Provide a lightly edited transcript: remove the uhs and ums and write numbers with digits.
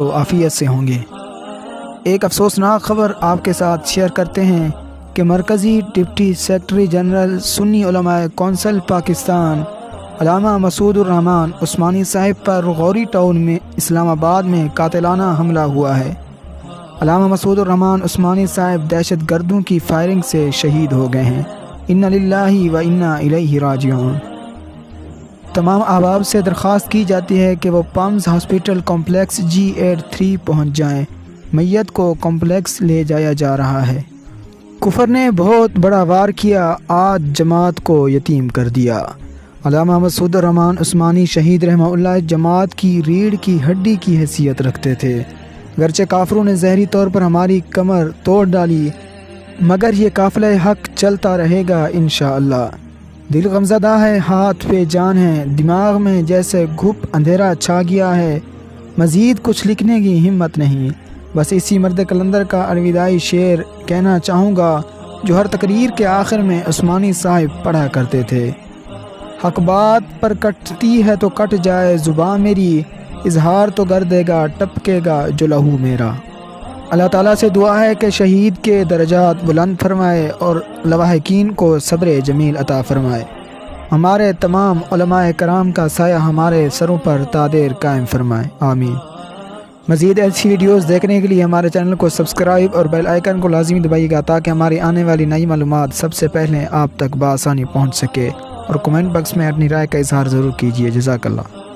و عافیت سے ہوں گے۔ ایک افسوسناک خبر آپ کے ساتھ شیئر کرتے ہیں کہ مرکزی ڈپٹی سیکرٹری جنرل سنی علماء کونسل پاکستان علامہ مسعود الرحمان عثمانی صاحب پر غوری ٹاؤن میں اسلام آباد میں قاتلانہ حملہ ہوا ہے۔ علامہ مسعود الرحمان عثمانی صاحب دہشت گردوں کی فائرنگ سے شہید ہو گئے ہیں۔ انا للہ و انا الیہ راجعون۔ تمام احباب سے درخواست کی جاتی ہے کہ وہ پمز ہاسپٹل کمپلیکس G83 پہنچ جائیں۔ میت کو کمپلیکس لے جایا جا رہا ہے۔ کفر نے بہت بڑا وار کیا، آج جماعت کو یتیم کر دیا۔ علامہ مسعود الرحمان عثمانی شہید رحمہ اللہ جماعت کی ریڑھ کی ہڈی کی حیثیت رکھتے تھے۔ گرچہ کافروں نے زہری طور پر ہماری کمر توڑ ڈالی، مگر یہ قافلہ حق چلتا رہے گا انشاءاللہ۔ دل غمزدہ ہے، ہاتھ پہ جان ہے، دماغ میں جیسے گھپ اندھیرا چھا گیا ہے، مزید کچھ لکھنے کی ہمت نہیں۔ بس اسی مرد کلندر کا الوداعی شعر کہنا چاہوں گا جو ہر تقریر کے آخر میں عثمانی صاحب پڑھا کرتے تھے۔ حق بات پر کٹتی ہے تو کٹ جائے زباں میری، اظہار تو کر دے گا ٹپکے گا جو لہو میرا۔ اللہ تعالیٰ سے دعا ہے کہ شہید کے درجات بلند فرمائے اور لواحقین کو صبر جمیل عطا فرمائے۔ ہمارے تمام علماء کرام کا سایہ ہمارے سروں پر تا دیر قائم فرمائے، آمین۔ مزید ایسی ویڈیوز دیکھنے کے لیے ہمارے چینل کو سبسکرائب اور بیل آئیکن کو لازمی دبائیے گا تاکہ ہماری آنے والی نئی معلومات سب سے پہلے آپ تک بآسانی پہنچ سکے، اور کمنٹ باکس میں اپنی رائے کا اظہار ضرور کیجیے۔ جزاک اللہ۔